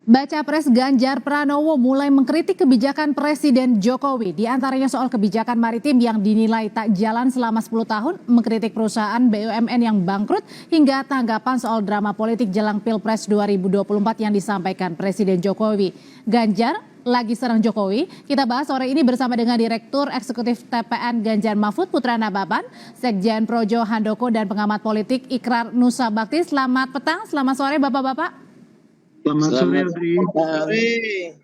Baca Pres Ganjar Pranowo mulai mengkritik kebijakan Presiden Jokowi, di antaranya soal kebijakan maritim yang dinilai tak jalan selama 10 tahun, mengkritik perusahaan BUMN yang bangkrut, hingga tanggapan soal drama politik jelang Pilpres 2024 yang disampaikan Presiden Jokowi. Ganjar lagi serang Jokowi. Kita bahas sore ini bersama dengan Direktur Eksekutif TPN Ganjar Mahfud Putra Nababan, Sekjen Projo Handoko, dan pengamat politik Ikrar Nusa Bakti. Selamat petang, selamat sore Bapak-Bapak. Selamat sore,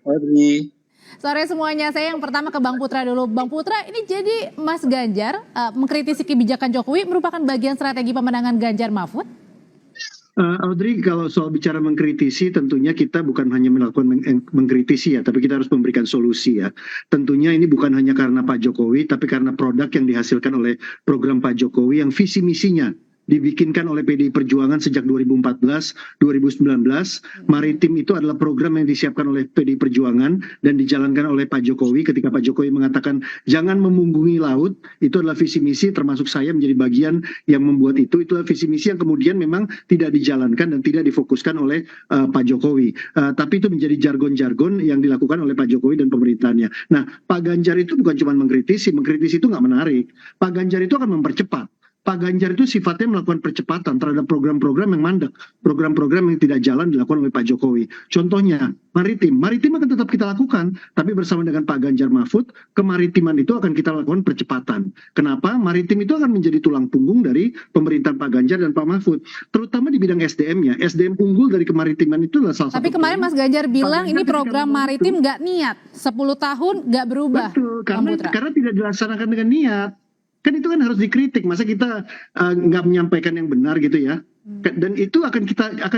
Adri. Sore semuanya. Saya yang pertama ke Bang Putra dulu. Bang Putra, ini jadi Mas Ganjar mengkritisi kebijakan Jokowi merupakan bagian strategi pemenangan Ganjar Mahfud? Audrey, kalau soal bicara mengkritisi, tentunya kita bukan hanya melakukan mengkritisi ya, tapi kita harus memberikan solusi ya. Tentunya ini bukan hanya karena Pak Jokowi, tapi karena produk yang dihasilkan oleh program Pak Jokowi yang visi misinya dibikinkan oleh PDI Perjuangan sejak 2014-2019. Maritim itu adalah program yang disiapkan oleh PDI Perjuangan dan dijalankan oleh Pak Jokowi ketika Pak Jokowi mengatakan jangan memunggungi laut. Itu adalah visi misi, termasuk saya menjadi bagian yang membuat itu. Itulah visi misi yang kemudian memang tidak dijalankan dan tidak difokuskan oleh Pak Jokowi. Tapi itu menjadi jargon-jargon yang dilakukan oleh Pak Jokowi dan pemerintahnya. Nah, Pak Ganjar itu bukan cuma mengkritisi itu nggak menarik. Pak Ganjar itu akan mempercepat. Pak Ganjar itu sifatnya melakukan percepatan terhadap program-program yang mandek, program-program yang tidak jalan dilakukan oleh Pak Jokowi. Contohnya, maritim akan tetap kita lakukan, tapi bersama dengan Pak Ganjar Mahfud, kemaritiman itu akan kita lakukan percepatan. Kenapa? Maritim itu akan menjadi tulang punggung dari pemerintahan Pak Ganjar dan Pak Mahfud, terutama di bidang SDM-nya. SDM unggul dari kemaritiman itu adalah salah satu. Tapi kemarin Mas Ganjar bilang ini program maritim nggak niat, 10 tahun nggak berubah. Betul, karena tidak dilaksanakan dengan niat. Kan itu kan harus dikritik, masa kita nggak menyampaikan yang benar gitu ya. Dan itu akan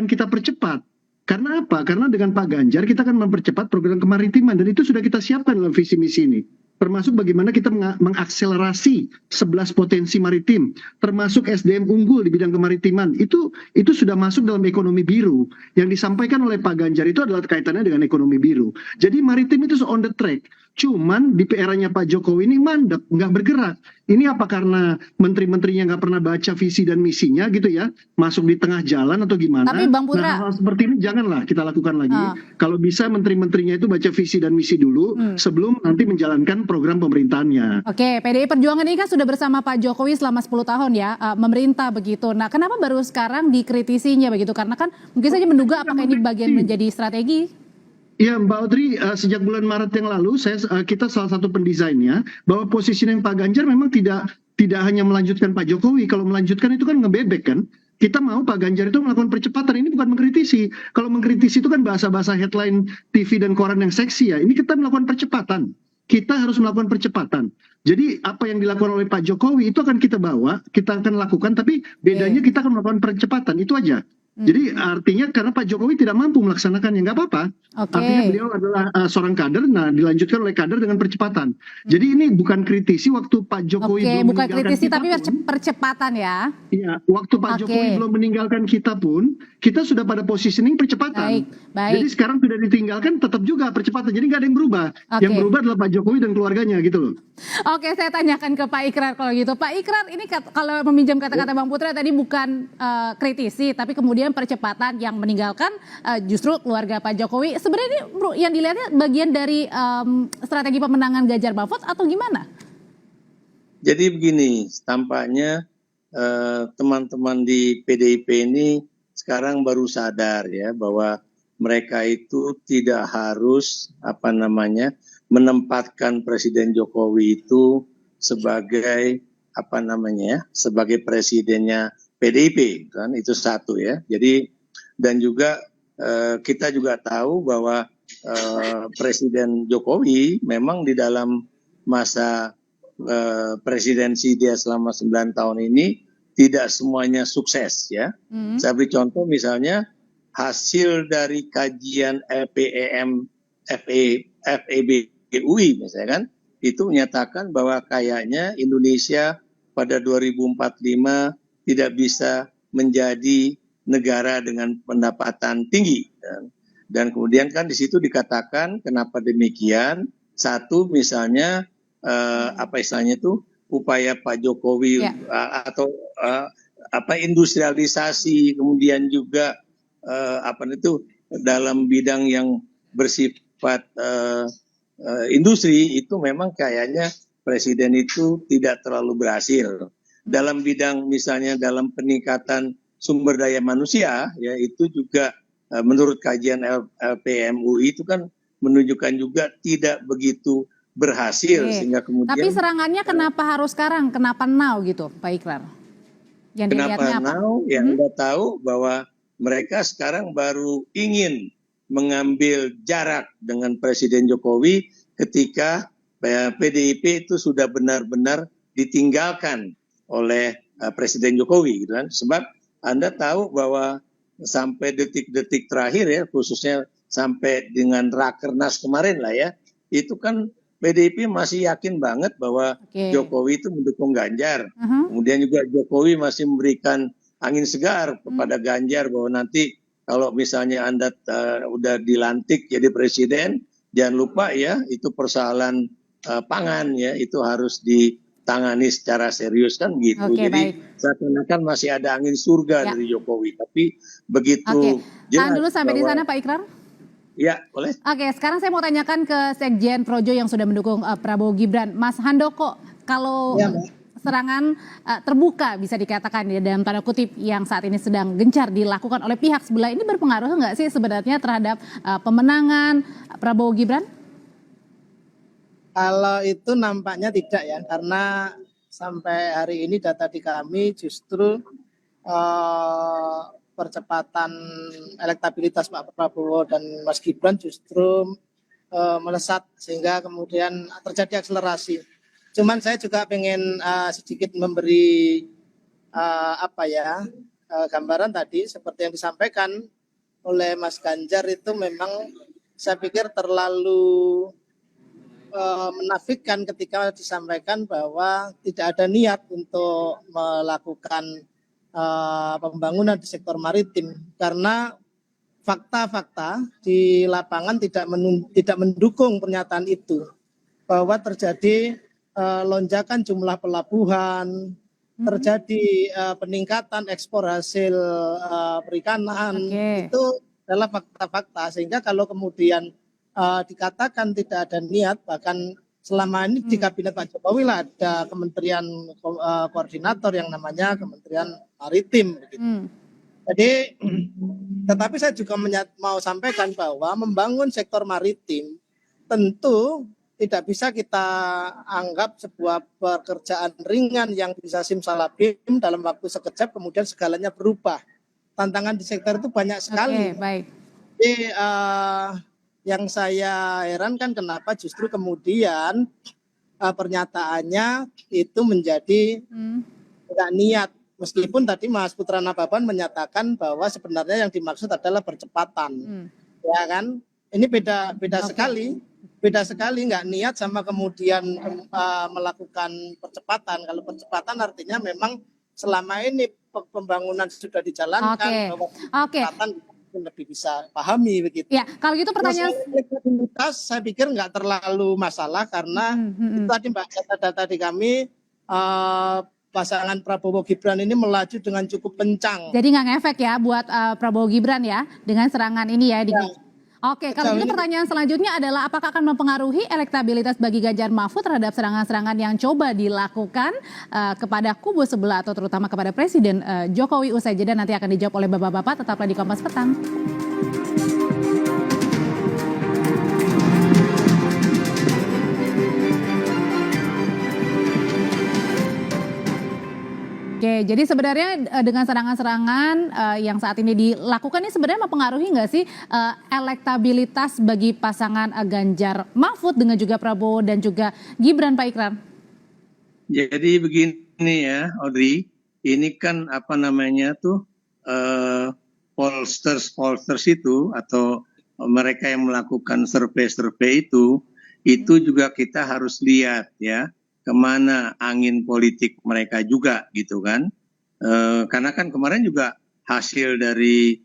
kita percepat. Karena apa? Karena dengan Pak Ganjar kita akan mempercepat program kemaritiman dan itu sudah kita siapkan dalam visi misi ini. Termasuk bagaimana kita mengakselerasi 11 potensi maritim, termasuk SDM unggul di bidang kemaritiman. Itu sudah masuk dalam ekonomi biru. Yang disampaikan oleh Pak Ganjar itu adalah kaitannya dengan ekonomi biru. Jadi maritim itu on the track. Cuman di era-nya Pak Jokowi ini mandek, nggak bergerak. Ini apa karena menteri-menterinya nggak pernah baca visi dan misinya gitu ya? Masuk di tengah jalan atau gimana? Tapi Bang Putra, hal seperti ini janganlah kita lakukan lagi. Kalau bisa menteri-menterinya itu baca visi dan misi dulu sebelum nanti menjalankan program pemerintahannya. Oke, PDI Perjuangan ini kan sudah bersama Pak Jokowi selama 10 tahun ya, memerintah begitu. Nah, kenapa baru sekarang dikritisinya begitu? Karena kan mungkin saja menduga apakah ini bagian menjadi strategi? Ya Mbak Audrey, sejak bulan Maret yang lalu kita salah satu pendesainnya bahwa positioning Pak Ganjar memang tidak hanya melanjutkan Pak Jokowi. Kalau melanjutkan itu kan ngebebek kan. Kita mau Pak Ganjar itu melakukan percepatan, ini bukan mengkritisi. Kalau mengkritisi itu kan bahasa-bahasa headline TV dan koran yang seksi ya. Ini kita melakukan percepatan. Kita harus melakukan percepatan. Jadi apa yang dilakukan oleh Pak Jokowi itu akan kita bawa, kita akan lakukan, tapi bedanya kita akan melakukan percepatan, itu aja. Jadi artinya karena Pak Jokowi tidak mampu melaksanakannya, nggak apa-apa. Artinya beliau adalah seorang kader, nah dilanjutkan oleh kader dengan percepatan. Jadi ini bukan kritisi waktu Pak Jokowi belum bukan meninggalkan kritisi kita tapi percepatan ya. Iya, waktu Pak Jokowi belum meninggalkan kita pun, kita sudah pada positioning percepatan. Baik. Jadi sekarang sudah ditinggalkan, tetap juga percepatan. Jadi nggak ada yang berubah. Yang berubah adalah Pak Jokowi dan keluarganya gitu loh. Oke, saya tanyakan ke Pak Ikrar kalau gitu. Pak Ikrar, ini kalau meminjam kata-kata Bang Putra tadi bukan kritisi, tapi kemudian percepatan yang meninggalkan justru keluarga Pak Jokowi. Sebenarnya ini yang dilihatnya bagian dari strategi pemenangan Ganjar Mahfud atau gimana? Jadi begini, tampaknya teman-teman di PDIP ini sekarang baru sadar ya bahwa mereka itu tidak harus menempatkan Presiden Jokowi itu sebagai sebagai presidennya PDIP kan, itu satu ya. Jadi dan juga kita juga tahu bahwa Presiden Jokowi memang di dalam masa presidensi dia selama 9 tahun ini tidak semuanya sukses ya. Saya beri contoh misalnya hasil dari kajian FEBUI misalnya kan, itu menyatakan bahwa kayaknya Indonesia pada 2045 tidak bisa menjadi negara dengan pendapatan tinggi. Dan kemudian kan di situ dikatakan kenapa demikian. Satu misalnya istilahnya itu upaya Pak Jokowi atau industrialisasi, kemudian juga dalam bidang yang bersifat industri itu memang kayaknya presiden itu tidak terlalu berhasil. Dalam bidang misalnya dalam peningkatan sumber daya manusia, ya itu juga menurut kajian LPMUI itu kan menunjukkan juga tidak begitu berhasil, Oke. sehingga Tapi kemudian serangannya kenapa harus sekarang? Kenapa now gitu, Pak Ikrar? Yang dilihatnya kenapa apa? now? Ya Anda tahu bahwa mereka sekarang baru ingin mengambil jarak dengan Presiden Jokowi ketika PDIP itu sudah benar-benar ditinggalkan oleh Presiden Jokowi, gitu kan? Sebab Anda tahu bahwa sampai detik-detik terakhir ya, khususnya sampai dengan Rakernas kemarin lah ya, itu kan PDIP masih yakin banget bahwa Oke. Jokowi itu mendukung Ganjar. Mhm. Kemudian juga Jokowi masih memberikan angin segar kepada Ganjar bahwa nanti kalau misalnya Anda udah dilantik jadi presiden, jangan lupa ya itu persoalan pangan ya itu harus ditangani secara serius kan gitu. Oke, Jadi baik. seakan-akan masih ada angin surga Ya. dari Jokowi, tapi Oke. begitu Tahan jelas dulu sampai di bahwa sana, Pak Ikrar. ya boleh. Oke, sekarang saya mau tanyakan ke Sekjen Projo yang sudah mendukung Prabowo Gibran. Mas Handoko, kalau Ya, Mbak. serangan terbuka bisa dikatakan ya dalam tanda kutip yang saat ini sedang gencar dilakukan oleh pihak sebelah ini berpengaruh nggak sih sebenarnya terhadap pemenangan Prabowo Gibran? Kalau itu nampaknya tidak ya, karena sampai hari ini data di kami justru percepatan elektabilitas Pak Prabowo dan Mas Gibran justru melesat sehingga kemudian terjadi akselerasi. Cuman saya juga pengen sedikit memberi gambaran tadi seperti yang disampaikan oleh Mas Ganjar itu memang saya pikir terlalu menafikan ketika disampaikan bahwa tidak ada niat untuk melakukan pembangunan di sektor maritim karena fakta-fakta di lapangan tidak mendukung pernyataan itu bahwa terjadi lonjakan jumlah pelabuhan, terjadi peningkatan ekspor hasil perikanan. Oke. Itu adalah fakta-fakta sehingga kalau kemudian dikatakan tidak ada niat, bahkan selama ini di kabinet Pak Jokowi lah ada kementerian koordinator yang namanya Kementerian Maritim begitu. Jadi tetapi saya juga mau sampaikan bahwa membangun sektor maritim tentu tidak bisa kita anggap sebuah pekerjaan ringan yang bisa simsalabim dalam waktu sekejap kemudian segalanya berubah. Tantangan di sektor itu banyak sekali. Oke, baik. Jadi yang saya herankan kenapa justru kemudian pernyataannya itu menjadi tidak niat. Meskipun tadi Mas Putra Nababan menyatakan bahwa sebenarnya yang dimaksud adalah percepatan. Ya kan? Ini beda sekali. Beda sekali nggak niat sama kemudian melakukan percepatan. Kalau percepatan artinya memang selama ini pembangunan sudah dijalankan. Oke. Percepatan lebih bisa pahami begitu. Ya, kalau gitu pertanyaan elektabilitas saya pikir nggak terlalu masalah karena itu tadi Mbak data-data di kami pasangan Prabowo Gibran ini melaju dengan cukup kencang. jadi nggak ngefek ya buat Prabowo Gibran ya dengan serangan ini ya. Oke, kalau gitu pertanyaan selanjutnya adalah apakah akan mempengaruhi elektabilitas bagi Ganjar Mahfud terhadap serangan-serangan yang coba dilakukan kepada kubu sebelah atau terutama kepada Presiden Jokowi usai jeda nanti akan dijawab oleh Bapak-bapak, tetaplah di Kompas Petang. Oke, jadi sebenarnya dengan serangan-serangan yang saat ini dilakukan ini sebenarnya mempengaruhi nggak sih elektabilitas bagi pasangan Ganjar Mahfud dengan juga Prabowo dan juga Gibran, Pak Ikrar? Jadi begini ya, Audrey, ini kan apa namanya tuh pollsters itu atau mereka yang melakukan survei itu juga kita harus lihat ya. Kemana angin politik mereka juga gitu kan, karena kan kemarin juga hasil dari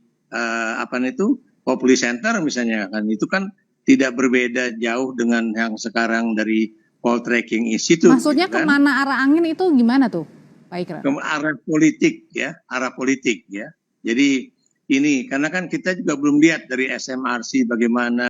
Populi Center misalnya kan itu kan tidak berbeda jauh dengan yang sekarang dari Poll Tracking Institute. Maksudnya gitu kan. Kemana arah angin itu gimana tuh, Pak Ikrar? Arah politik ya. Jadi ini, karena kan kita juga belum lihat dari SMRC bagaimana